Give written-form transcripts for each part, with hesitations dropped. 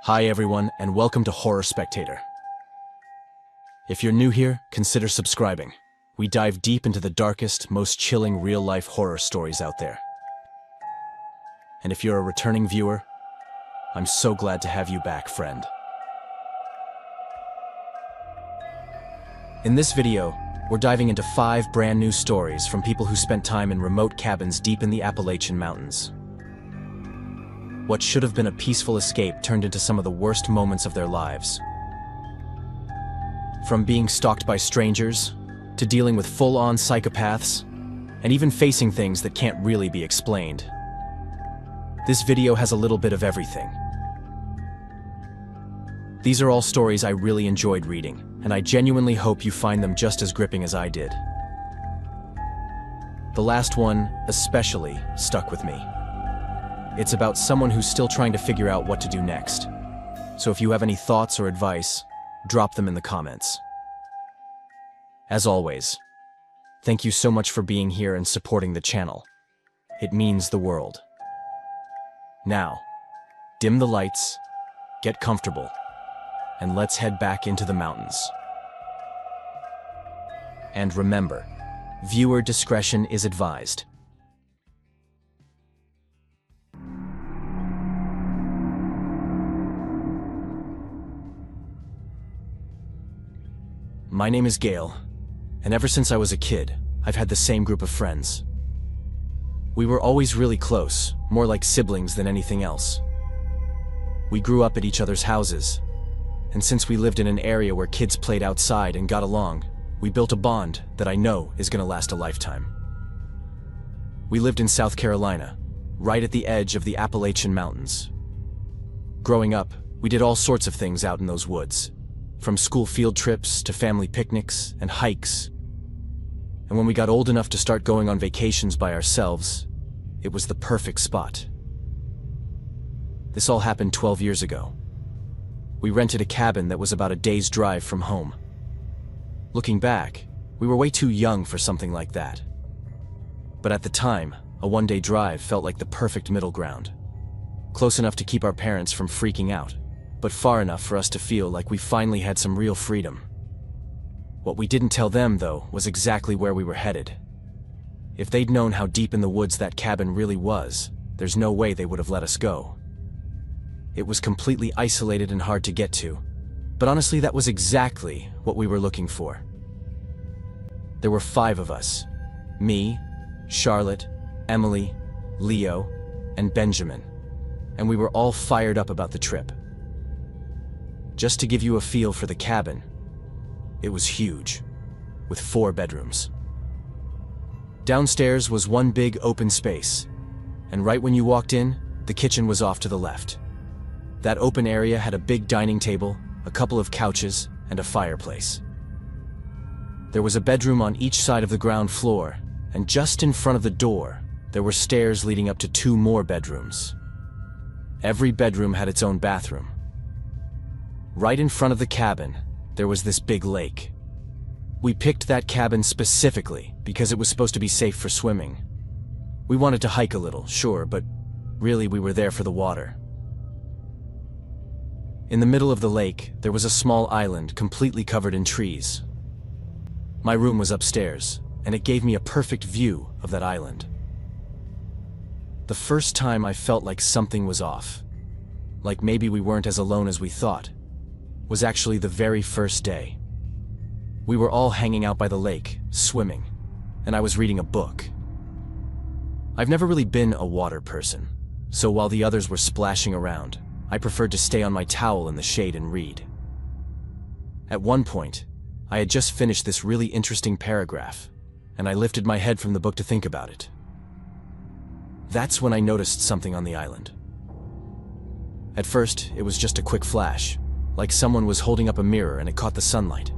Hi everyone, and welcome to Horror Spectator. If you're new here, consider subscribing. We dive deep into the darkest, most chilling real-life horror stories out there. And if you're a returning viewer, I'm so glad to have you back, friend. In this video, we're diving into 5 brand new stories from people who spent time in remote cabins deep in the Appalachian Mountains. What should have been a peaceful escape turned into some of the worst moments of their lives. From being stalked by strangers, to dealing with full-on psychopaths, and even facing things that can't really be explained. This video has a little bit of everything. These are all stories I really enjoyed reading, and I genuinely hope you find them just as gripping as I did. The last one especially stuck with me. It's about someone who's still trying to figure out what to do next. So if you have any thoughts or advice, drop them in the comments. As always, thank you so much for being here and supporting the channel. It means the world. Now, dim the lights, get comfortable, and let's head back into the mountains. And remember, viewer discretion is advised. My name is Gail, and ever since I was a kid, I've had the same group of friends. We were always really close, more like siblings than anything else. We grew up at each other's houses, and since we lived in an area where kids played outside and got along, we built a bond that I know is going to last a lifetime. We lived in South Carolina, right at the edge of the Appalachian Mountains. Growing up, we did all sorts of things out in those woods. From school field trips to family picnics and hikes. And when we got old enough to start going on vacations by ourselves, it was the perfect spot. This all happened 12 years ago. We rented a cabin that was about a day's drive from home. Looking back, we were way too young for something like that. But at the time, a one-day drive felt like the perfect middle ground. Close enough to keep our parents from freaking out, but far enough for us to feel like we finally had some real freedom. What we didn't tell them, though, was exactly where we were headed. If they'd known how deep in the woods that cabin really was, there's no way they would have let us go. It was completely isolated and hard to get to, but honestly, that was exactly what we were looking for. There were 5 of us: me, Charlotte, Emily, Leo, and Benjamin, and we were all fired up about the trip. Just to give you a feel for the cabin, it was huge, with 4 bedrooms. Downstairs was one big open space, and right when you walked in, the kitchen was off to the left. That open area had a big dining table, a couple of couches, and a fireplace. There was a bedroom on each side of the ground floor, and just in front of the door, there were stairs leading up to 2 more bedrooms. Every bedroom had its own bathroom. Right in front of the cabin, there was this big lake. We picked that cabin specifically because it was supposed to be safe for swimming. We wanted to hike a little, sure, but really we were there for the water. In the middle of the lake, there was a small island completely covered in trees. My room was upstairs, and it gave me a perfect view of that island. The first time I felt like something was off, like maybe we weren't as alone as we thought, was actually the very first day. We were all hanging out by the lake, swimming, and I was reading a book. I've never really been a water person, so while the others were splashing around, I preferred to stay on my towel in the shade and read. At one point, I had just finished this really interesting paragraph, and I lifted my head from the book to think about it. That's when I noticed something on the island. At first, it was just a quick flash, like someone was holding up a mirror and it caught the sunlight.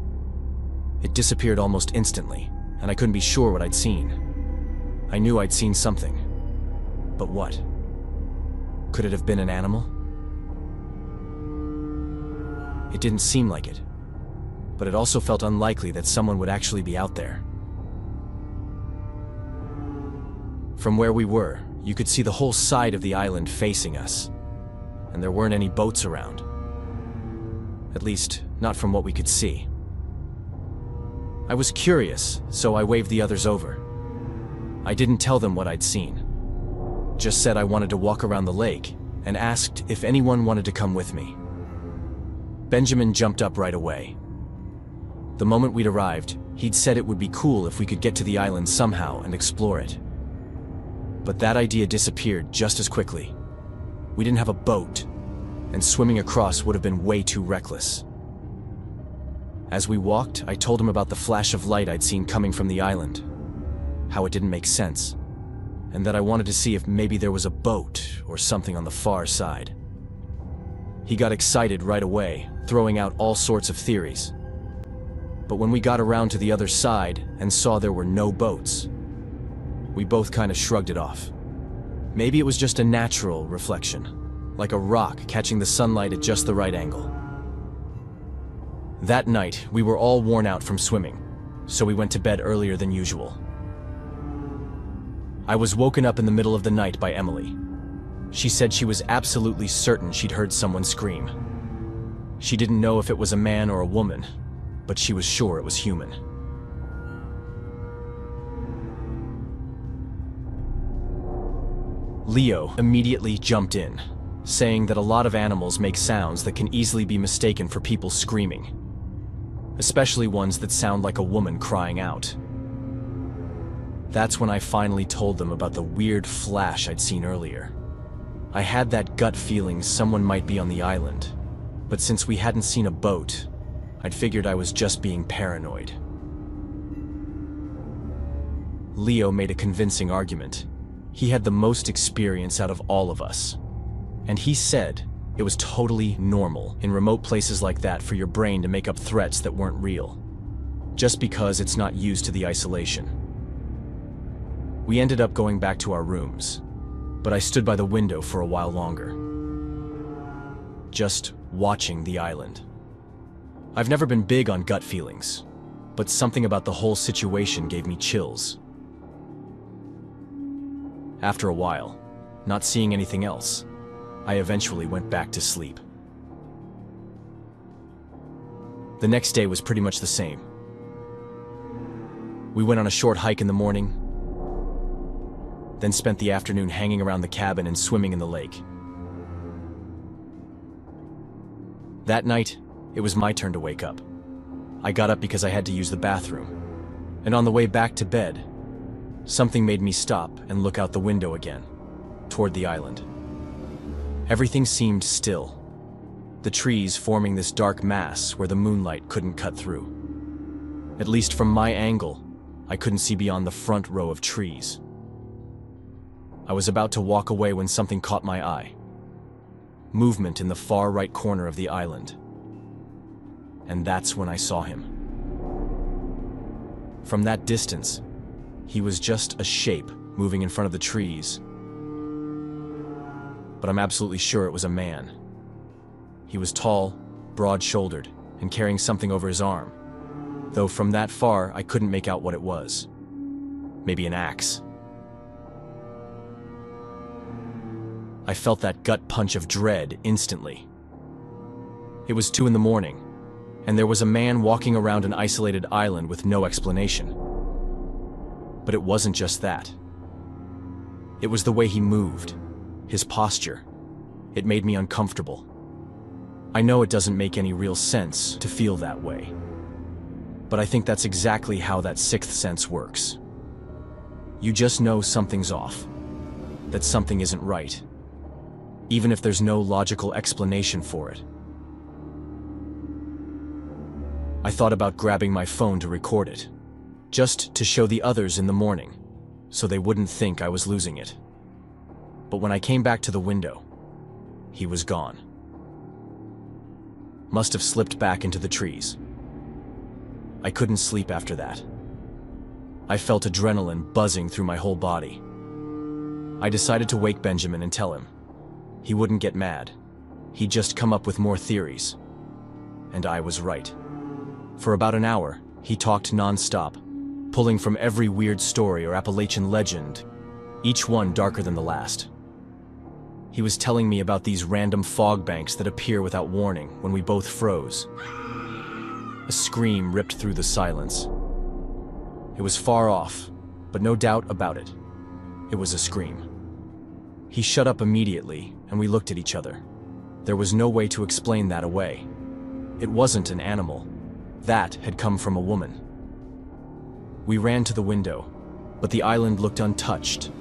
It disappeared almost instantly, and I couldn't be sure what I'd seen. I knew I'd seen something. But what? Could it have been an animal? It didn't seem like it, but it also felt unlikely that someone would actually be out there. From where we were, you could see the whole side of the island facing us, and there weren't any boats around. at least not from what we could see. I was curious, so I waved the others over. I didn't tell them what I'd seen. Just said I wanted to walk around the lake and asked if anyone wanted to come with me. Benjamin jumped up right away. The moment we'd arrived, he'd said it would be cool if we could get to the island somehow and explore it. But that idea disappeared just as quickly. We didn't have a boat, and swimming across would have been way too reckless. As we walked, I told him about the flash of light I'd seen coming from the island, how it didn't make sense, and that I wanted to see if maybe there was a boat or something on the far side. He got excited right away, throwing out all sorts of theories. But when we got around to the other side and saw there were no boats, we both kind of shrugged it off. Maybe it was just a natural reflection, like a rock catching the sunlight at just the right angle. That night, we were all worn out from swimming, so we went to bed earlier than usual. I was woken up in the middle of the night by Emily. She said she was absolutely certain she'd heard someone scream. She didn't know if it was a man or a woman, but she was sure it was human. Leo immediately jumped in, saying that a lot of animals make sounds that can easily be mistaken for people screaming, especially ones that sound like a woman crying out. That's when I finally told them about the weird flash I'd seen earlier. I had that gut feeling someone might be on the island, but since we hadn't seen a boat, I'd figured I was just being paranoid. Leo made a convincing argument. He had the most experience out of all of us, and he said it was totally normal in remote places like that for your brain to make up threats that weren't real, just because it's not used to the isolation. We ended up going back to our rooms, but I stood by the window for a while longer, just watching the island. I've never been big on gut feelings, but something about the whole situation gave me chills. After a while, not seeing anything else, I eventually went back to sleep. The next day was pretty much the same. We went on a short hike in the morning, then spent the afternoon hanging around the cabin and swimming in the lake. That night, it was my turn to wake up. I got up because I had to use the bathroom, and on the way back to bed, something made me stop and look out the window again, toward the island. Everything seemed still, the trees forming this dark mass where the moonlight couldn't cut through. At least from my angle, I couldn't see beyond the front row of trees. I was about to walk away when something caught my eye. Movement in the far right corner of the island. And that's when I saw him. From that distance, he was just a shape moving in front of the trees. But I'm absolutely sure it was a man. He was tall, broad-shouldered, and carrying something over his arm, though from that far I couldn't make out what it was. Maybe an axe. I felt that gut punch of dread instantly. It was 2 a.m, and there was a man walking around an isolated island with no explanation. But it wasn't just that. It was the way he moved, his posture. It made me uncomfortable. I know it doesn't make any real sense to feel that way, but I think that's exactly how that sixth sense works. You just know something's off, that something isn't right, even if there's no logical explanation for it. I thought about grabbing my phone to record it, just to show the others in the morning, so they wouldn't think I was losing it. But when I came back to the window, he was gone. Must have slipped back into the trees. I couldn't sleep after that. I felt adrenaline buzzing through my whole body. I decided to wake Benjamin and tell him. He wouldn't get mad. He'd just come up with more theories. And I was right. For about an hour, he talked non-stop, pulling from every weird story or Appalachian legend, each one darker than the last. He was telling me about these random fog banks that appear without warning when we both froze. A scream ripped through the silence. It was far off, but no doubt about it. It was a scream. He shut up immediately, and we looked at each other. There was no way to explain that away. It wasn't an animal. That had come from a woman. We ran to the window, but the island looked untouched.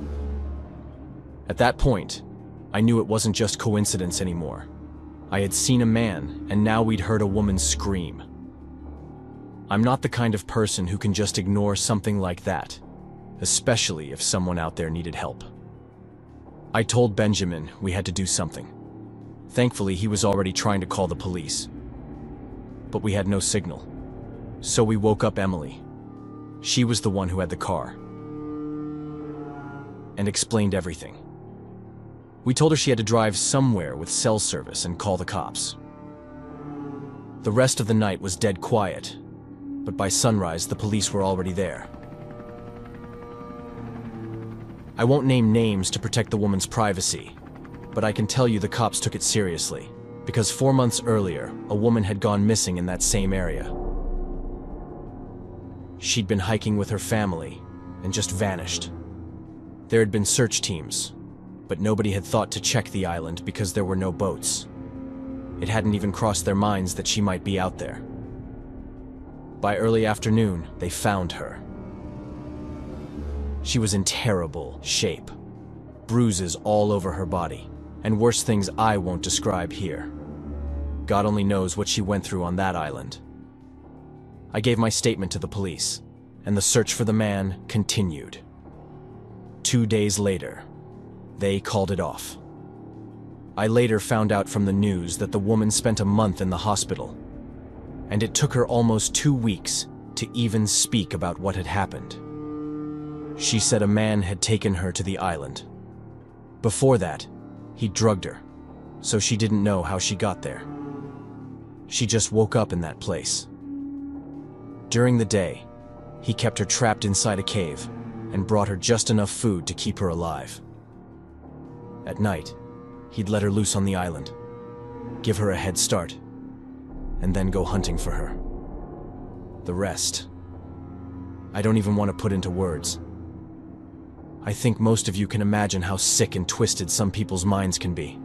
At that point, I knew it wasn't just coincidence anymore. I had seen a man, and now we'd heard a woman scream. I'm not the kind of person who can just ignore something like that, especially if someone out there needed help. I told Benjamin we had to do something. Thankfully, he was already trying to call the police. But we had no signal. So we woke up Emily. She was the one who had the car. And explained everything. We told her she had to drive somewhere with cell service and call the cops. The rest of the night was dead quiet, but by sunrise the police were already there. I won't name names to protect the woman's privacy, but I can tell you the cops took it seriously, because 4 months earlier, a woman had gone missing in that same area. She'd been hiking with her family and just vanished. There had been search teams, but nobody had thought to check the island because there were no boats. It hadn't even crossed their minds that she might be out there. By early afternoon, they found her. She was in terrible shape. Bruises all over her body, and worse things I won't describe here. God only knows what she went through on that island. I gave my statement to the police, and the search for the man continued. 2 days later, they called it off. I later found out from the news that the woman spent a month in the hospital, and it took her almost 2 weeks to even speak about what had happened. She said a man had taken her to the island. Before that, he drugged her, so she didn't know how she got there. She just woke up in that place. During the day, he kept her trapped inside a cave and brought her just enough food to keep her alive. At night, he'd let her loose on the island, give her a head start, and then go hunting for her. The rest, I don't even want to put into words. I think most of you can imagine how sick and twisted some people's minds can be.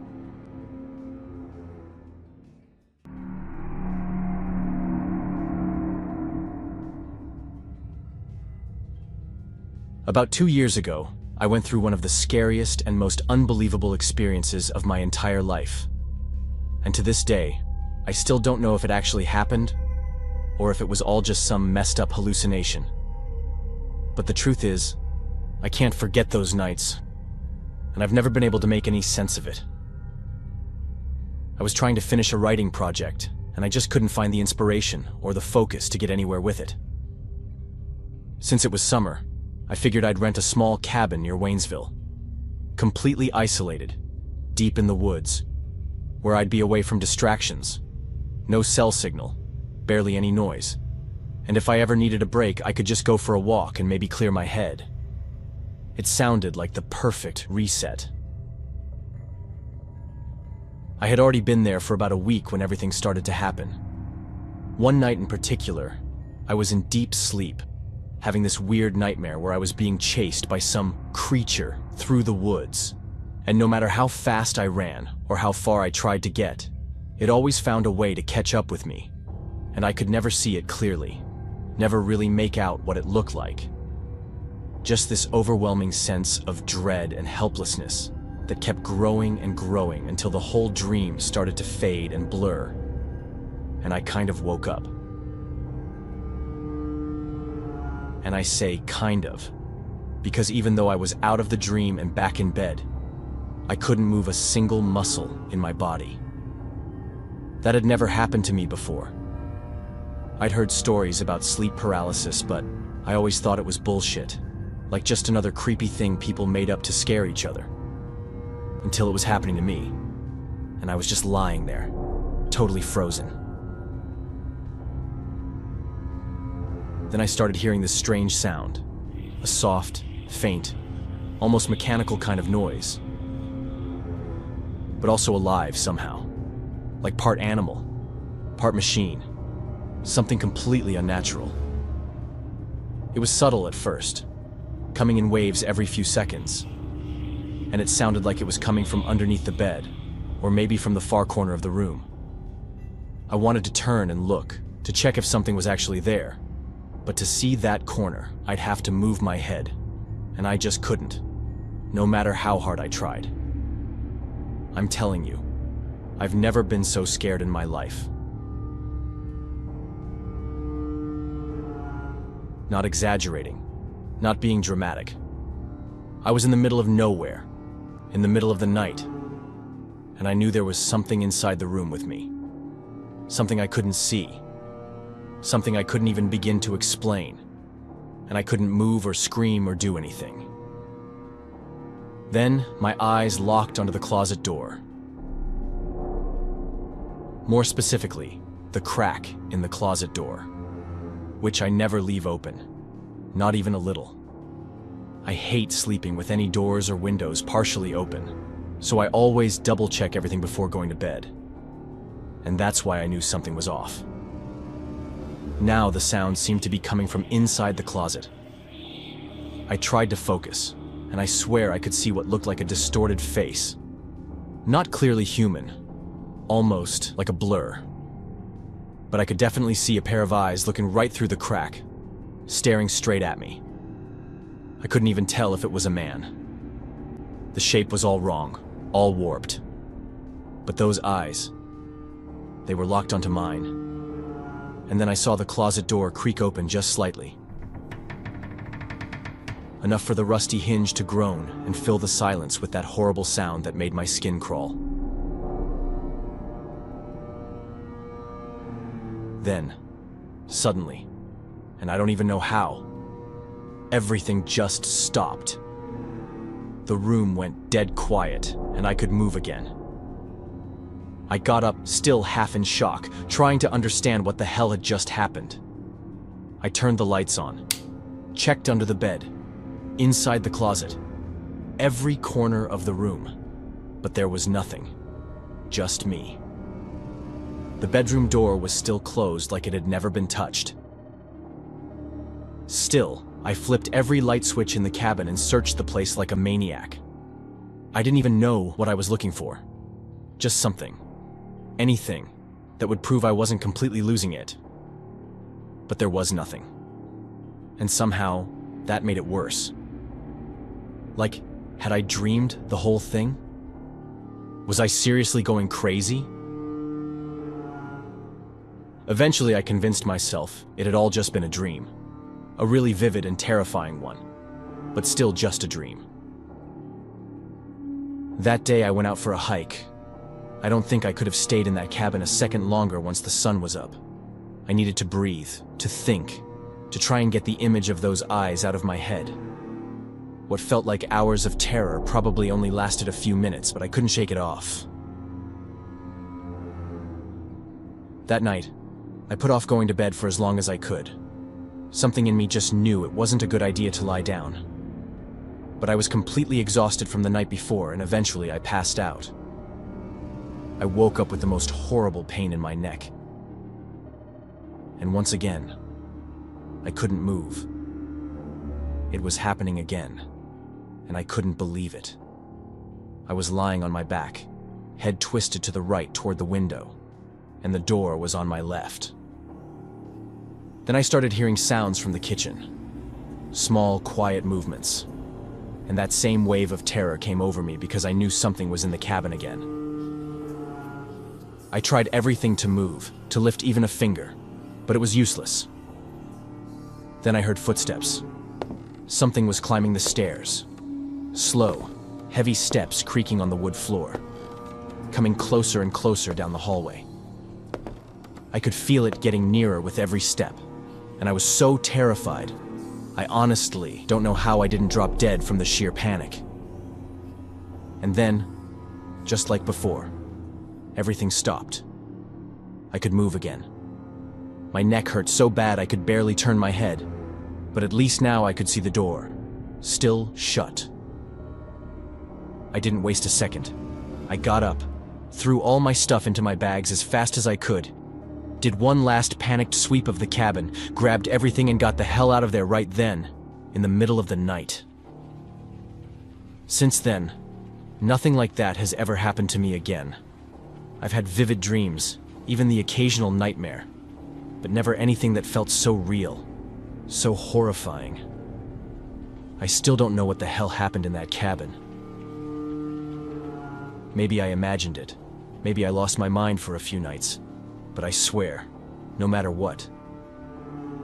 About 2 years ago, I went through one of the scariest and most unbelievable experiences of my entire life. And to this day, I still don't know if it actually happened, or if it was all just some messed up hallucination. But the truth is, I can't forget those nights, and I've never been able to make any sense of it. I was trying to finish a writing project, and I just couldn't find the inspiration or the focus to get anywhere with it. Since it was summer, I figured I'd rent a small cabin near Waynesville, completely isolated, deep in the woods, where I'd be away from distractions, no cell signal, barely any noise, and if I ever needed a break, I could just go for a walk and maybe clear my head. It sounded like the perfect reset. I had already been there for about a week when everything started to happen. One night in particular, I was in deep sleep, having this weird nightmare where I was being chased by some creature through the woods. And no matter how fast I ran or how far I tried to get, it always found a way to catch up with me. And I could never see it clearly, never really make out what it looked like. Just this overwhelming sense of dread and helplessness that kept growing and growing until the whole dream started to fade and blur, and I kind of woke up. And I say kind of, because even though I was out of the dream and back in bed, I couldn't move a single muscle in my body. That had never happened to me before. I'd heard stories about sleep paralysis, but I always thought it was bullshit, like just another creepy thing people made up to scare each other. Until it was happening to me, and I was just lying there, totally frozen. Then I started hearing this strange sound, a soft, faint, almost mechanical kind of noise. but also alive somehow. Like part animal, part machine. Something completely unnatural. It was subtle at first, coming in waves every few seconds. And it sounded like it was coming from underneath the bed, or maybe from the far corner of the room. I wanted to turn and look, to check if something was actually there. But to see that corner, I'd have to move my head. And I just couldn't, no matter how hard I tried. I'm telling you, I've never been so scared in my life. Not exaggerating, not being dramatic. I was in the middle of nowhere, in the middle of the night, and I knew there was something inside the room with me. Something I couldn't see. Something I couldn't even begin to explain. And I couldn't move or scream or do anything. Then my eyes locked onto the closet door. More specifically, the crack in the closet door, which I never leave open, not even a little. I hate sleeping with any doors or windows partially open, so I always double-check everything before going to bed. And that's why I knew something was off. Now the sound seemed to be coming from inside the closet. I tried to focus, and I swear I could see what looked like a distorted face. Not clearly human, almost like a blur. But I could definitely see a pair of eyes looking right through the crack, staring straight at me. I couldn't even tell if it was a man. The shape was all wrong, all warped. But those eyes, they were locked onto mine. And then I saw the closet door creak open just slightly. Enough for the rusty hinge to groan and fill the silence with that horrible sound that made my skin crawl. Then, suddenly, and I don't even know how, everything just stopped. The room went dead quiet, and I could move again. I got up, still half in shock, trying to understand what the hell had just happened. I turned the lights on, checked under the bed, inside the closet, every corner of the room, but there was nothing, just me. The bedroom door was still closed like it had never been touched. Still, I flipped every light switch in the cabin and searched the place like a maniac. I didn't even know what I was looking for. Just something. Anything that would prove I wasn't completely losing it. But there was nothing. And somehow, that made it worse. Like, had I dreamed the whole thing? Was I seriously going crazy? Eventually, I convinced myself it had all just been a dream. A really vivid and terrifying one, but still just a dream. That day, I went out for a hike. I don't think I could have stayed in that cabin a second longer once the sun was up. I needed to breathe, to think, to try and get the image of those eyes out of my head. What felt like hours of terror probably only lasted a few minutes, but I couldn't shake it off. That night, I put off going to bed for as long as I could. Something in me just knew it wasn't a good idea to lie down. But I was completely exhausted from the night before, and eventually I passed out. I woke up with the most horrible pain in my neck. And once again, I couldn't move. It was happening again, and I couldn't believe it. I was lying on my back, head twisted to the right toward the window, and the door was on my left. Then I started hearing sounds from the kitchen. Small, quiet movements. And that same wave of terror came over me because I knew something was in the cabin again. I tried everything to move, to lift even a finger, but it was useless. Then I heard footsteps. Something was climbing the stairs. Slow, heavy steps creaking on the wood floor, coming closer and closer down the hallway. I could feel it getting nearer with every step, and I was so terrified, I honestly don't know how I didn't drop dead from the sheer panic. And then, just like before, everything stopped. I could move again. My neck hurt so bad I could barely turn my head, but at least now I could see the door, still shut. I didn't waste a second. I got up, threw all my stuff into my bags as fast as I could, did one last panicked sweep of the cabin, grabbed everything and got the hell out of there right then, in the middle of the night. Since then, nothing like that has ever happened to me again. I've had vivid dreams, even the occasional nightmare, but never anything that felt so real, so horrifying. I still don't know what the hell happened in that cabin. Maybe I imagined it. Maybe I lost my mind for a few nights. But I swear, no matter what,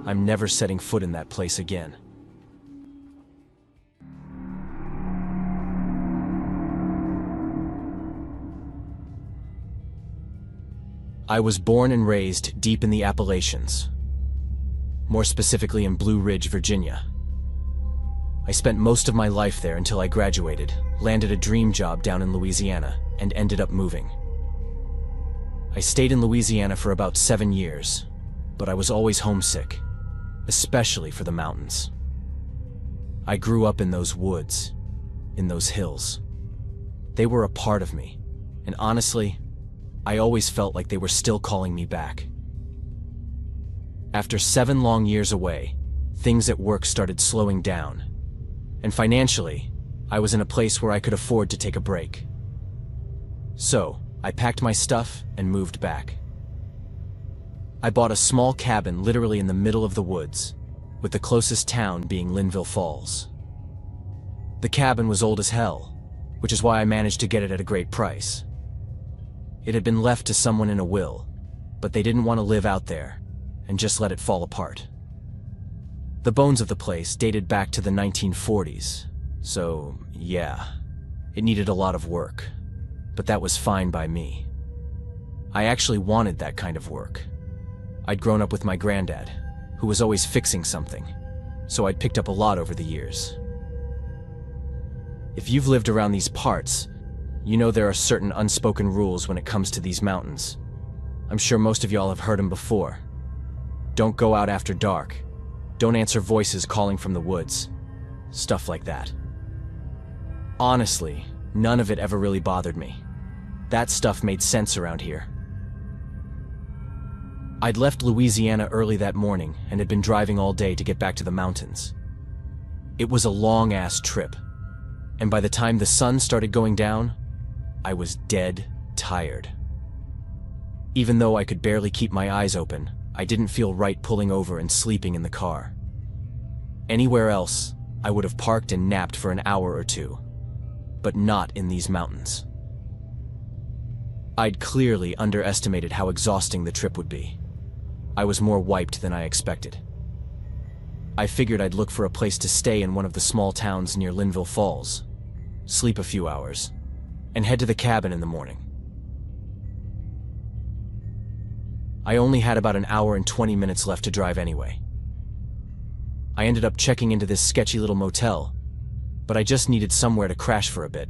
I'm never setting foot in that place again. I was born and raised deep in the Appalachians, more specifically in Blue Ridge, Virginia. I spent most of my life there until I graduated, landed a dream job down in Louisiana, and ended up moving. I stayed in Louisiana for about 7 years, but I was always homesick, especially for the mountains. I grew up in those woods, in those hills. They were a part of me, and honestly, I always felt like they were still calling me back. After 7 long years away, things at work started slowing down, and financially, I was in a place where I could afford to take a break. So, I packed my stuff and moved back. I bought a small cabin literally in the middle of the woods, with the closest town being Linville Falls. The cabin was old as hell, which is why I managed to get it at a great price. It had been left to someone in a will, but they didn't want to live out there and just let it fall apart. The bones of the place dated back to the 1940s, so yeah, it needed a lot of work. But that was fine by me. I actually wanted that kind of work. I'd grown up with my granddad, who was always fixing something, so I'd picked up a lot over the years. If you've lived around these parts, you know there are certain unspoken rules when it comes to these mountains. I'm sure most of y'all have heard them before. Don't go out after dark. Don't answer voices calling from the woods. Stuff like that. Honestly, none of it ever really bothered me. That stuff made sense around here. I'd left Louisiana early that morning and had been driving all day to get back to the mountains. It was a long-ass trip, and by the time the sun started going down, I was dead tired. Even though I could barely keep my eyes open, I didn't feel right pulling over and sleeping in the car. Anywhere else, I would have parked and napped for an hour or two, but not in these mountains. I'd clearly underestimated how exhausting the trip would be. I was more wiped than I expected. I figured I'd look for a place to stay in one of the small towns near Linville Falls, sleep a few hours, and head to the cabin in the morning. I only had about an hour and 20 minutes left to drive anyway. I ended up checking into this sketchy little motel, but I just needed somewhere to crash for a bit.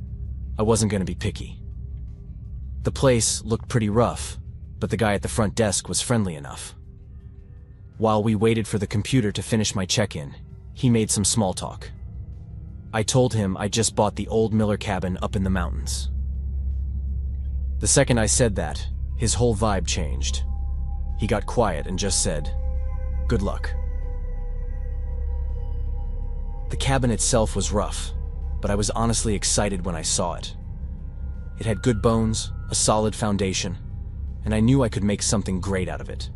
I wasn't going to be picky. The place looked pretty rough, but the guy at the front desk was friendly enough. While we waited for the computer to finish my check-in, he made some small talk. I told him I just bought the old Miller cabin up in the mountains. The second I said that, his whole vibe changed. He got quiet and just said, "Good luck." The cabin itself was rough, but I was honestly excited when I saw it. It had good bones, a solid foundation, and I knew I could make something great out of it.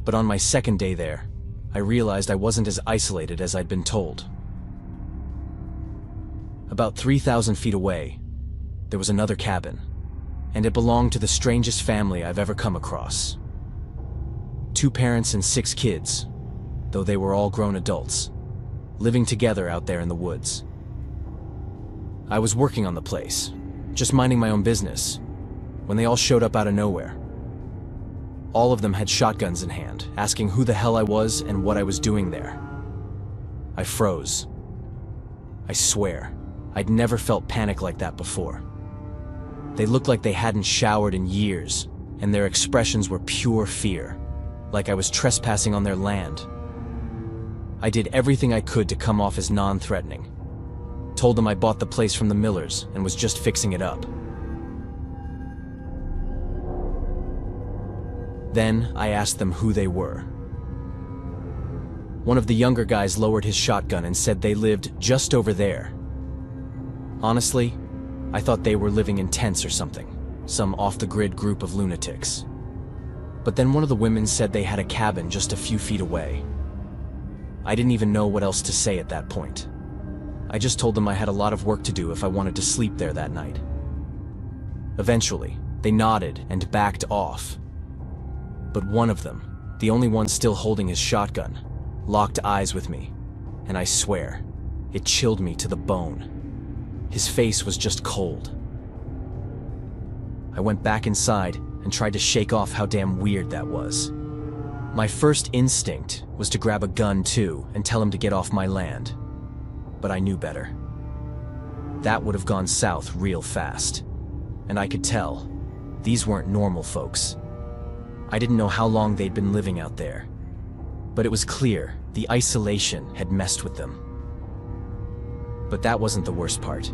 But on my second day there, I realized I wasn't as isolated as I'd been told. About 3,000 feet away, there was another cabin, and it belonged to the strangest family I've ever come across. 2 parents and 6 kids, though they were all grown adults, living together out there in the woods. I was working on the place, just minding my own business, when they all showed up out of nowhere. All of them had shotguns in hand, asking who the hell I was and what I was doing there. I froze. I swear, I'd never felt panic like that before. They looked like they hadn't showered in years, and their expressions were pure fear, like I was trespassing on their land. I did everything I could to come off as non-threatening. Told them I bought the place from the Millers and was just fixing it up. Then I asked them who they were. One of the younger guys lowered his shotgun and said they lived just over there. Honestly, I thought they were living in tents or something, some off-the-grid group of lunatics. But then one of the women said they had a cabin just a few feet away. I didn't even know what else to say at that point. I just told them I had a lot of work to do if I wanted to sleep there that night. Eventually, they nodded and backed off. But one of them, the only one still holding his shotgun, locked eyes with me, and I swear, it chilled me to the bone. His face was just cold. I went back inside and tried to shake off how damn weird that was. My first instinct was to grab a gun too and tell him to get off my land. But I knew better. That would have gone south real fast. And I could tell, these weren't normal folks. I didn't know how long they'd been living out there. But it was clear the isolation had messed with them. But that wasn't the worst part.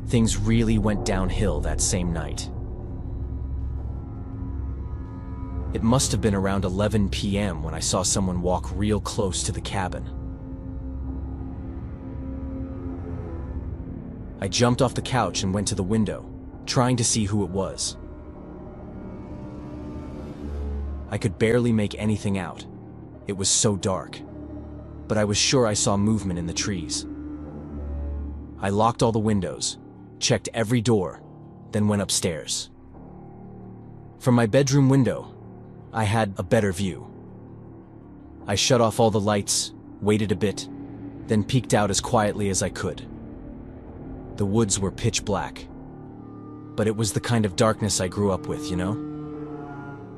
Things really went downhill that same night. It must have been around 11 p.m. when I saw someone walk real close to the cabin. I jumped off the couch and went to the window, trying to see who it was. I could barely make anything out. It was so dark. But I was sure I saw movement in the trees. I locked all the windows, checked every door, then went upstairs. From my bedroom window, I had a better view. I shut off all the lights, waited a bit, then peeked out as quietly as I could. The woods were pitch black, but it was the kind of darkness I grew up with, you know?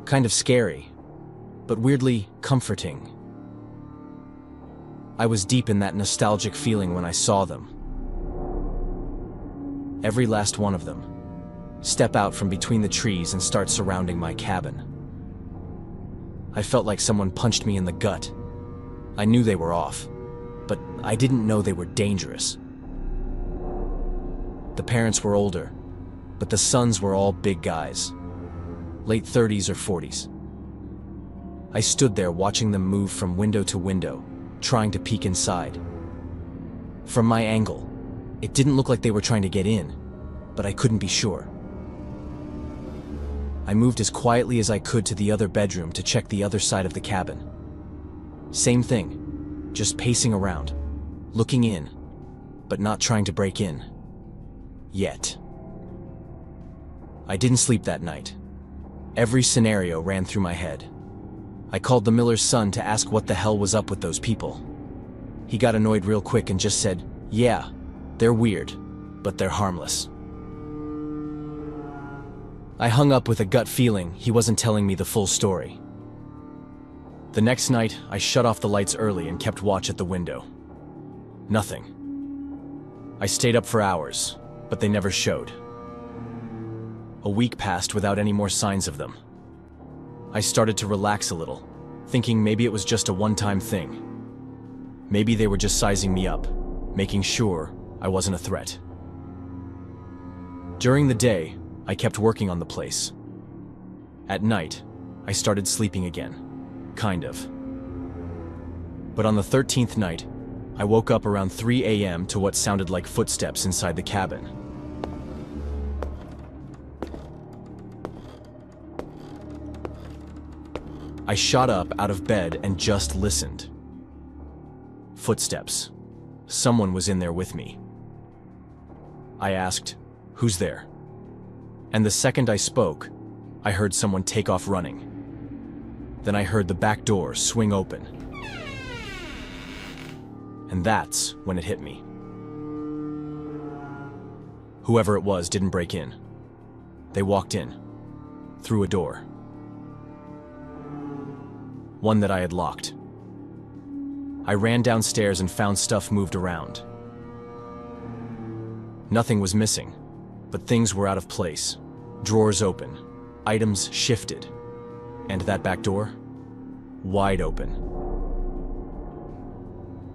Kind of scary, but weirdly comforting. I was deep in that nostalgic feeling when I saw them. Every last one of them. Step out from between the trees and start surrounding my cabin. I felt like someone punched me in the gut. I knew they were off, but I didn't know they were dangerous. The parents were older, but the sons were all big guys. Late 30s or 40s. I stood there watching them move from window to window, trying to peek inside. From my angle, it didn't look like they were trying to get in, but I couldn't be sure. I moved as quietly as I could to the other bedroom to check the other side of the cabin. Same thing, just pacing around, looking in, but not trying to break in. Yet. I didn't sleep that night. Every scenario ran through my head. I called the miller's son to ask what the hell was up with those people. He got annoyed real quick and just said, "Yeah, they're weird, but they're harmless." I hung up with a gut feeling he wasn't telling me the full story. The next night, I shut off the lights early and kept watch at the window. Nothing. I stayed up for hours, but they never showed. A week passed without any more signs of them. I started to relax a little, thinking maybe it was just a one-time thing. Maybe they were just sizing me up, making sure I wasn't a threat. During the day, I kept working on the place. At night, I started sleeping again. Kind of. But on the 13th night, I woke up around 3 a.m. to what sounded like footsteps inside the cabin. I shot up out of bed and just listened. Footsteps. Someone was in there with me. I asked, "Who's there?" And the second I spoke, I heard someone take off running. Then I heard the back door swing open. And that's when it hit me. Whoever it was didn't break in. They walked in, through a door. One that I had locked. I ran downstairs and found stuff moved around. Nothing was missing, but things were out of place. Drawers open, items shifted, and that back door, wide open.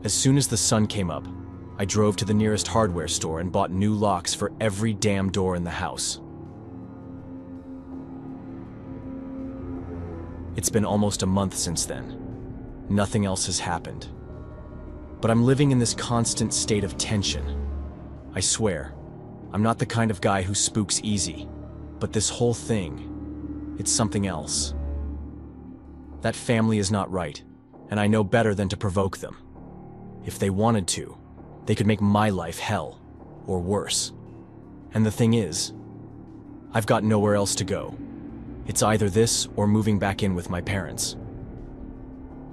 As soon as the sun came up, I drove to the nearest hardware store and bought new locks for every damn door in the house. It's been almost a month since then. Nothing else has happened. But I'm living in this constant state of tension. I swear, I'm not the kind of guy who spooks easy, but this whole thing, it's something else. That family is not right, and I know better than to provoke them. If they wanted to, they could make my life hell, or worse. And the thing is, I've got nowhere else to go. It's either this or moving back in with my parents.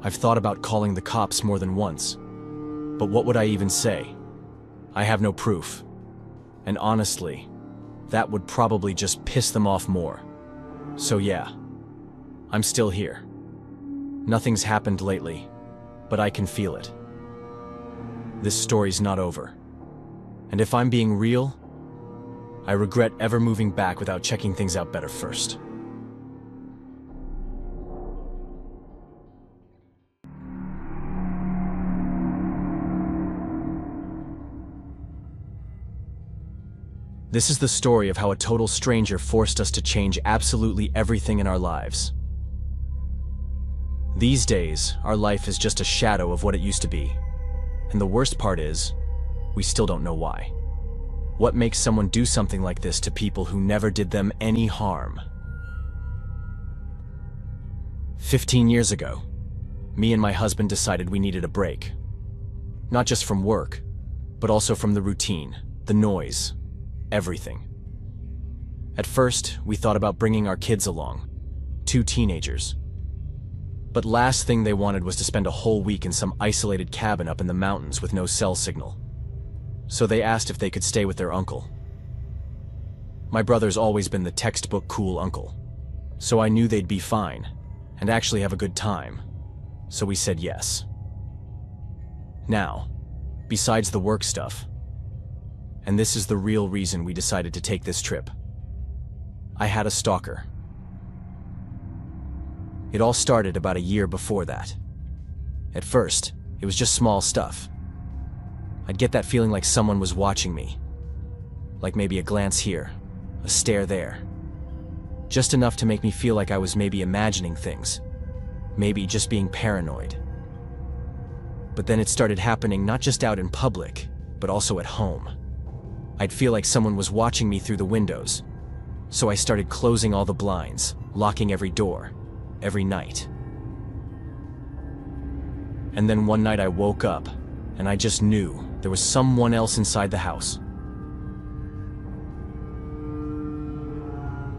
I've thought about calling the cops more than once, but what would I even say? I have no proof. And honestly, that would probably just piss them off more. So yeah, I'm still here. Nothing's happened lately, but I can feel it. This story's not over. And if I'm being real, I regret ever moving back without checking things out better first. This is the story of how a total stranger forced us to change absolutely everything in our lives. These days, our life is just a shadow of what it used to be. And the worst part is, we still don't know why. What makes someone do something like this to people who never did them any harm? 15 years ago, me and my husband decided we needed a break. Not just from work, but also from the routine, the noise, everything. At first, we thought about bringing our kids along, 2 teenagers. But last thing they wanted was to spend a whole week in some isolated cabin up in the mountains with no cell signal. So they asked if they could stay with their uncle. My brother's always been the textbook cool uncle, so I knew they'd be fine and actually have a good time, so we said yes. Now, besides the work stuff, and this is the real reason we decided to take this trip, I had a stalker. It all started about a year before that. At first, it was just small stuff. I'd get that feeling like someone was watching me. Like maybe a glance here, a stare there. Just enough to make me feel like I was maybe imagining things. Maybe just being paranoid. But then it started happening not just out in public, but also at home. I'd feel like someone was watching me through the windows. So I started closing all the blinds, locking every door, every night. And then one night I woke up, and I just knew there was someone else inside the house.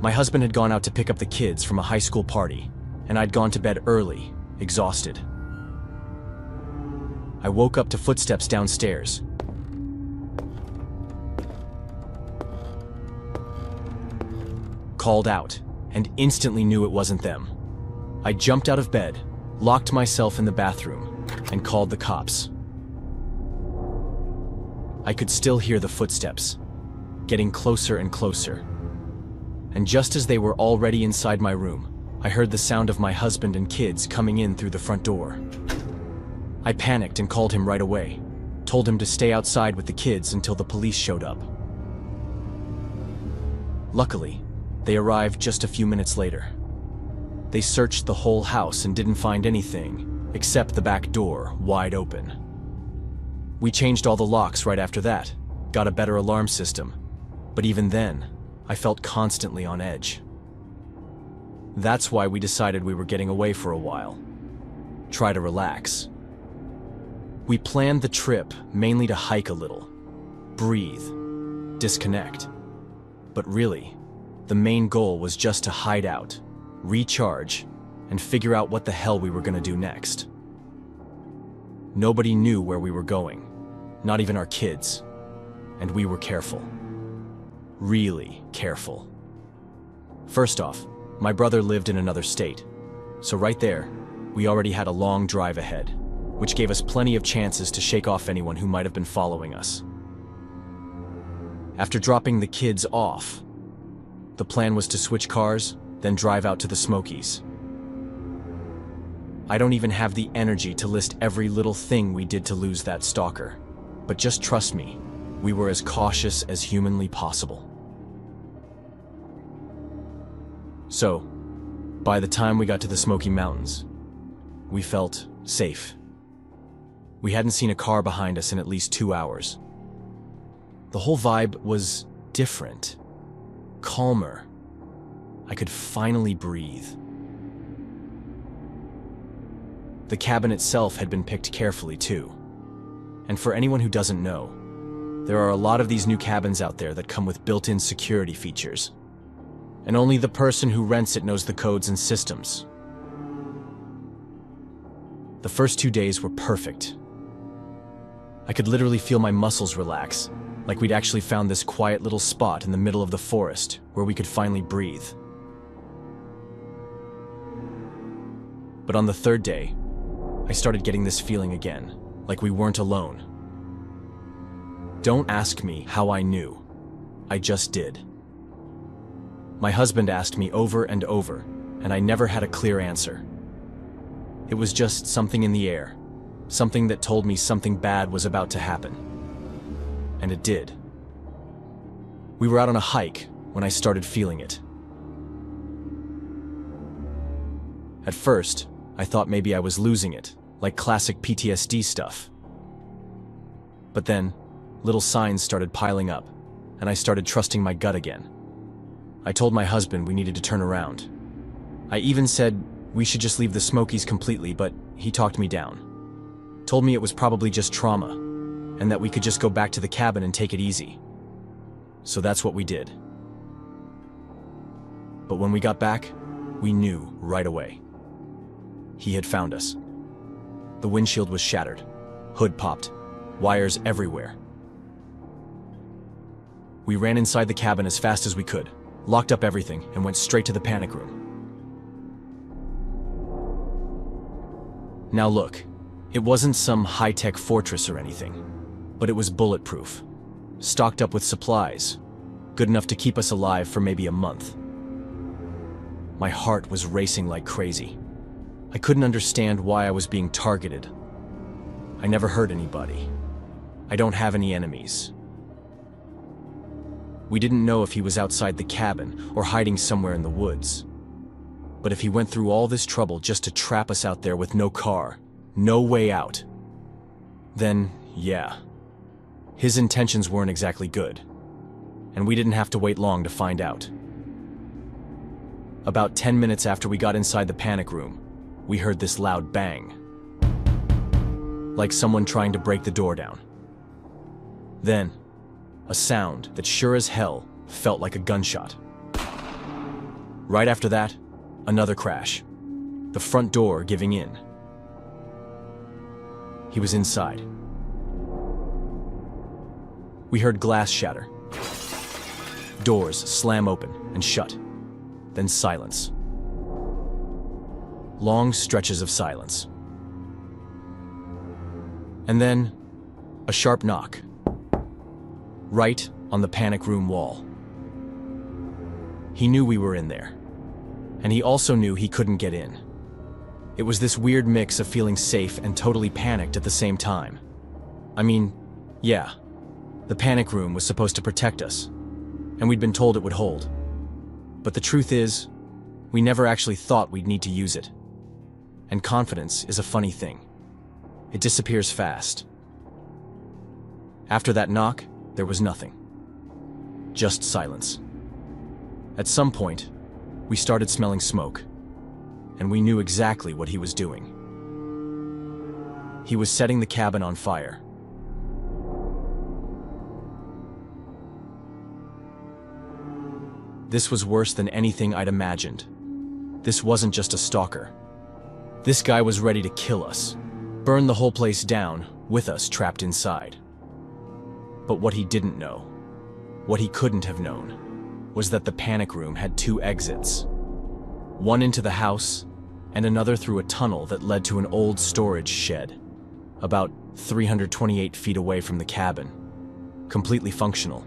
My husband had gone out to pick up the kids from a high school party, and I'd gone to bed early, exhausted. I woke up to footsteps downstairs. Called out, and instantly knew it wasn't them. I jumped out of bed, locked myself in the bathroom, and called the cops. I could still hear the footsteps, getting closer and closer. And just as they were already inside my room, I heard the sound of my husband and kids coming in through the front door. I panicked and called him right away, told him to stay outside with the kids until the police showed up. Luckily, they arrived just a few minutes later. They searched the whole house and didn't find anything, except the back door wide open. We changed all the locks right after that, got a better alarm system, but even then, I felt constantly on edge. That's why we decided we were getting away for a while. Try to relax. We planned the trip mainly to hike a little, breathe, disconnect. But really, the main goal was just to hide out, recharge, and figure out what the hell we were gonna do next. Nobody knew where we were going, not even our kids, and we were careful. Really careful. First off, my brother lived in another state, so right there, we already had a long drive ahead, which gave us plenty of chances to shake off anyone who might have been following us. After dropping the kids off, the plan was to switch cars, then drive out to the Smokies. I don't even have the energy to list every little thing we did to lose that stalker, but just trust me, we were as cautious as humanly possible. So, By the time we got to the Smoky Mountains, we felt safe. We hadn't seen a car behind us in at least 2 hours. The whole vibe was different, calmer. I could finally breathe. The cabin itself had been picked carefully too. And for anyone who doesn't know, there are a lot of these new cabins out there that come with built-in security features. And only the person who rents it knows the codes and systems. The first 2 days were perfect. I could literally feel my muscles relax, like we'd actually found this quiet little spot in the middle of the forest where we could finally breathe. But on the third day, I started getting this feeling again, like we weren't alone. Don't ask me how I knew. I just did. My husband asked me over and over, and I never had a clear answer. It was just something in the air, something that told me something bad was about to happen. And it did. We were out on a hike when I started feeling it. At first, I thought maybe I was losing it, like classic PTSD stuff. But then, little signs started piling up, and I started trusting my gut again. I told my husband we needed to turn around. I even said we should just leave the Smokies completely, but he talked me down. Told me it was probably just trauma, and that we could just go back to the cabin and take it easy. So that's what we did. But when we got back, we knew right away. He had found us. The windshield was shattered, hood popped, wires everywhere. We ran inside the cabin as fast as we could, locked up everything, and went straight to the panic room. Now look, it wasn't some high-tech fortress or anything, but it was bulletproof, stocked up with supplies, good enough to keep us alive for maybe a month. My heart was racing like crazy. I couldn't understand why I was being targeted. I never hurt anybody. I don't have any enemies. We didn't know if he was outside the cabin or hiding somewhere in the woods. But if he went through all this trouble just to trap us out there with no car, no way out, then, yeah, his intentions weren't exactly good. And we didn't have to wait long to find out. About 10 minutes after we got inside the panic room, we heard this loud bang. Like someone trying to break the door down. Then, a sound that sure as hell felt like a gunshot. Right after that, another crash. The front door giving in. He was inside. We heard glass shatter. Doors slam open and shut. Then silence. Long stretches of silence. And then, a sharp knock. Right on the panic room wall. He knew we were in there. And he also knew he couldn't get in. It was this weird mix of feeling safe and totally panicked at the same time. I mean, yeah, the panic room was supposed to protect us, and we'd been told it would hold. But the truth is, we never actually thought we'd need to use it. And confidence is a funny thing. It disappears fast. After that knock, there was nothing. Just silence. At some point, we started smelling smoke, and we knew exactly what he was doing. He was setting the cabin on fire. This was worse than anything I'd imagined. This wasn't just a stalker. This guy was ready to kill us, burn the whole place down, with us trapped inside. But what he didn't know, what he couldn't have known, was that the panic room had 2 exits. One into the house, and another through a tunnel that led to an old storage shed, about 328 feet away from the cabin, completely functional.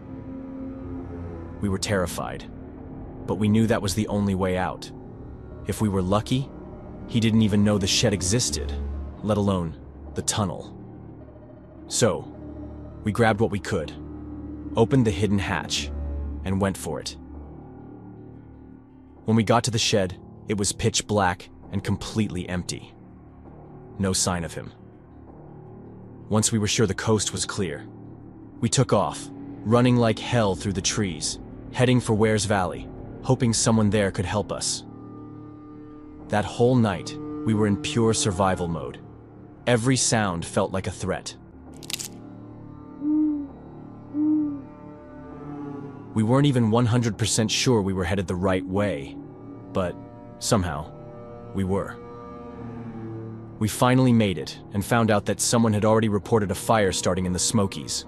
We were terrified, but we knew that was the only way out. If we were lucky, he didn't even know the shed existed, let alone the tunnel. So, we grabbed what we could, opened the hidden hatch, and went for it. When we got to the shed, It was pitch black and completely empty. No sign of him. Once we were sure the coast was clear, we took off, running like hell through the trees, heading for Wares Valley, hoping someone there could help us. That whole night, we were in pure survival mode. Every sound felt like a threat. We weren't even 100% sure we were headed the right way, but somehow, we were. We finally made it and found out that someone had already reported a fire starting in the Smokies.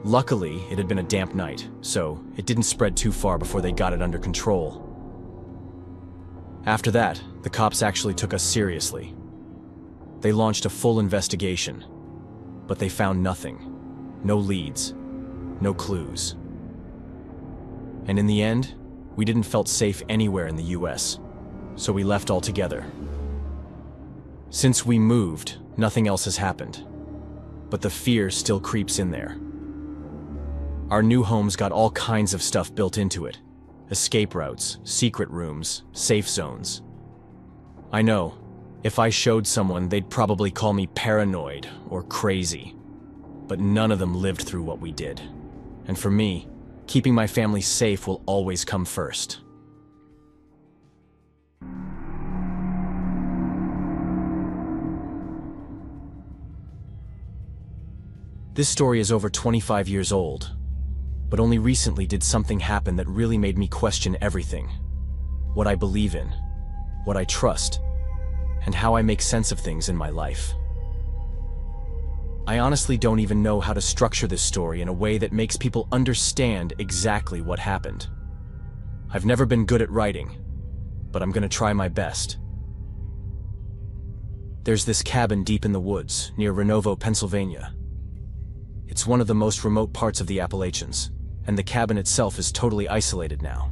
Luckily, it had been a damp night, so it didn't spread too far before they got it under control. After that, the cops actually took us seriously. They launched a full investigation, but they found nothing. No leads, no clues. And in the end, we didn't feel safe anywhere in the US, so we left altogether. Since we moved, nothing else has happened, but the fear still creeps in there. Our new home's got all kinds of stuff built into it. Escape routes, secret rooms, safe zones. I know, if I showed someone, they'd probably call me paranoid or crazy. But none of them lived through what we did. And for me, keeping my family safe will always come first. This story is over 25 years old, but only recently did something happen that really made me question everything. What I believe in, what I trust, and how I make sense of things in my life. I honestly don't even know how to structure this story in a way that makes people understand exactly what happened. I've never been good at writing, but I'm gonna try my best. There's this cabin deep in the woods near Renovo, Pennsylvania. It's one of the most remote parts of the Appalachians, and the cabin itself is totally isolated now.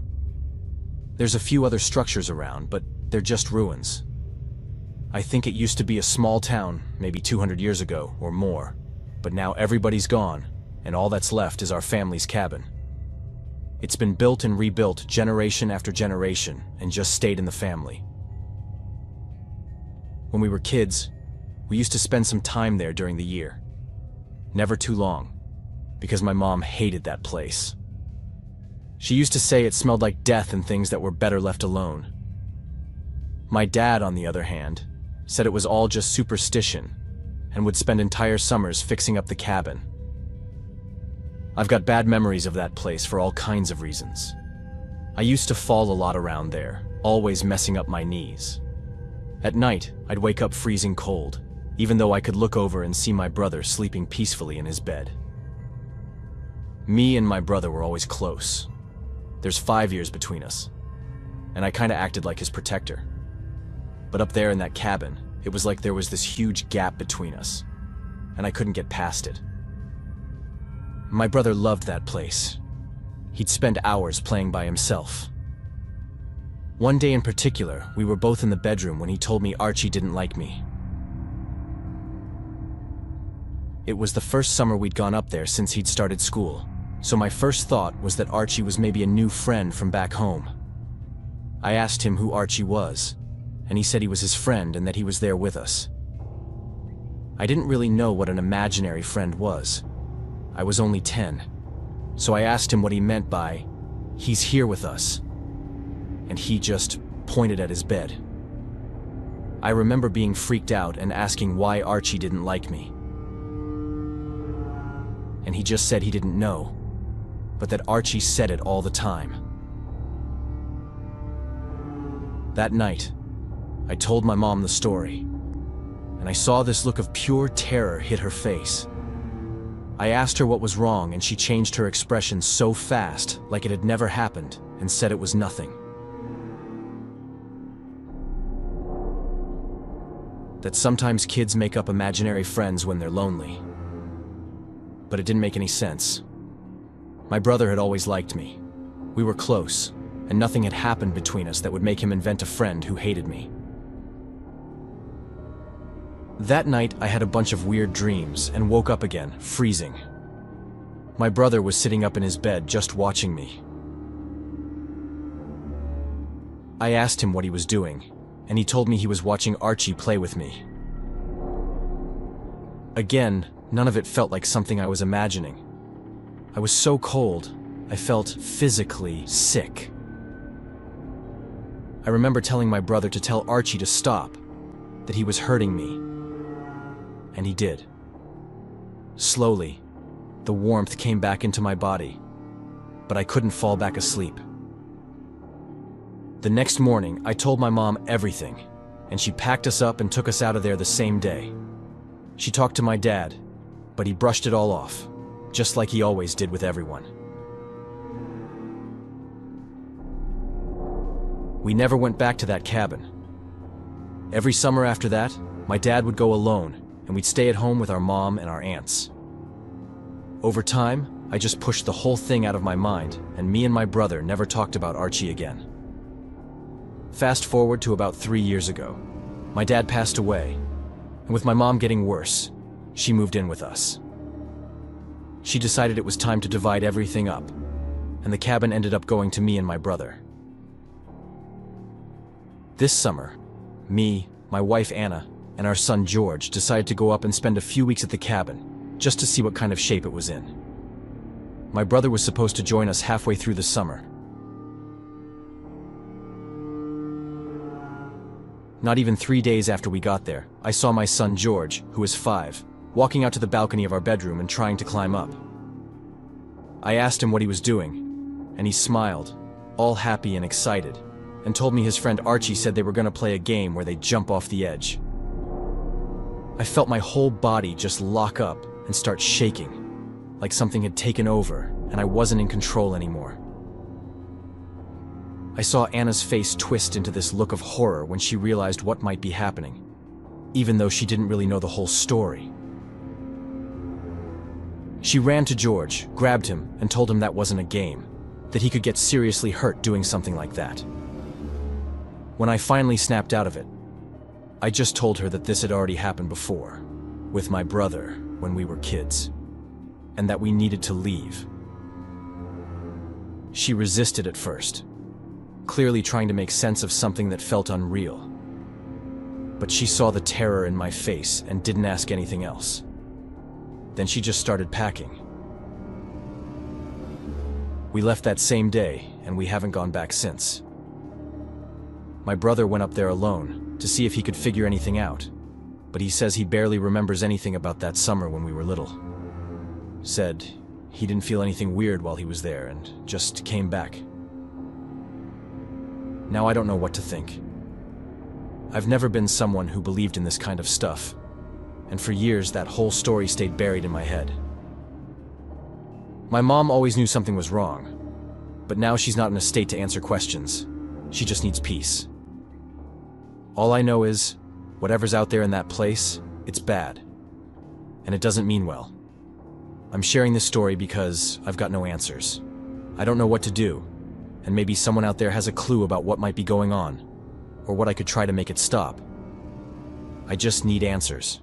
There's a few other structures around, but they're just ruins. I think it used to be a small town, maybe 200 years ago or more, but now everybody's gone, and all that's left is our family's cabin. It's been built and rebuilt generation after generation and just stayed in the family. When we were kids, we used to spend some time there during the year. Never too long, because my mom hated that place. She used to say it smelled like death and things that were better left alone. My dad, on the other hand, said it was all just superstition and would spend entire summers fixing up the cabin. I've got bad memories of that place for all kinds of reasons. I used to fall a lot around there, always messing up my knees. At night, I'd wake up freezing cold, even though I could look over and see my brother sleeping peacefully in his bed. Me and my brother were always close. There's 5 years between us, and I kinda acted like his protector. But up there in that cabin, it was like there was this huge gap between us, and I couldn't get past it. My brother loved that place. He'd spend hours playing by himself. One day in particular, we were both in the bedroom when he told me Archie didn't like me. It was the first summer we'd gone up there since he'd started school, so my first thought was that Archie was maybe a new friend from back home. I asked him who Archie was, and he said he was his friend and that he was there with us. I didn't really know what an imaginary friend was. I was only 10, so I asked him what he meant by, "He's here with us," and he just pointed at his bed. I remember being freaked out and asking why Archie didn't like me. And he just said he didn't know, but that Archie said it all the time. That night, I told my mom the story, and I saw this look of pure terror hit her face. I asked her what was wrong, and she changed her expression so fast, like it had never happened, and said it was nothing. That sometimes kids make up imaginary friends when they're lonely. But it didn't make any sense. My brother had always liked me. We were close, and nothing had happened between us that would make him invent a friend who hated me. That night, I had a bunch of weird dreams and woke up again, freezing. My brother was sitting up in his bed just watching me. I asked him what he was doing, and he told me he was watching Archie play with me. Again, none of it felt like something I was imagining. I was so cold, I felt physically sick. I remember telling my brother to tell Archie to stop, that he was hurting me. And he did. Slowly, the warmth came back into my body, but I couldn't fall back asleep. The next morning, I told my mom everything, and she packed us up and took us out of there the same day. She talked to my dad, but he brushed it all off, just like he always did with everyone. We never went back to that cabin. Every summer after that, my dad would go alone, and we'd stay at home with our mom and our aunts. Over time, I just pushed the whole thing out of my mind, and me and my brother never talked about Archie again. Fast forward to about 3 years ago. My dad passed away, and with my mom getting worse, she moved in with us. She decided it was time to divide everything up, and the cabin ended up going to me and my brother. This summer, me, my wife Anna, and our son George decided to go up and spend a few weeks at the cabin, just to see what kind of shape it was in. My brother was supposed to join us halfway through the summer. Not even 3 days after we got there, I saw my son George, who was 5, walking out to the balcony of our bedroom and trying to climb up. I asked him what he was doing, and he smiled, all happy and excited, and told me his friend Archie said they were going to play a game where they'd jump off the edge. I felt my whole body just lock up and start shaking, like something had taken over and I wasn't in control anymore. I saw Anna's face twist into this look of horror when she realized what might be happening, even though she didn't really know the whole story. She ran to George, grabbed him, and told him that wasn't a game, that he could get seriously hurt doing something like that. When I finally snapped out of it, I just told her that this had already happened before, with my brother when we were kids, and that we needed to leave. She resisted at first, clearly trying to make sense of something that felt unreal. But she saw the terror in my face and didn't ask anything else. Then she just started packing. We left that same day, and we haven't gone back since. My brother went up there alone to see if he could figure anything out, but he says he barely remembers anything about that summer when we were little. Said he didn't feel anything weird while he was there and just came back. Now I don't know what to think. I've never been someone who believed in this kind of stuff, and for years that whole story stayed buried in my head. My mom always knew something was wrong, but now she's not in a state to answer questions. She just needs peace. All I know is, whatever's out there in that place, it's bad, and it doesn't mean well. I'm sharing this story because I've got no answers. I don't know what to do, and maybe someone out there has a clue about what might be going on, or what I could try to make it stop. I just need answers.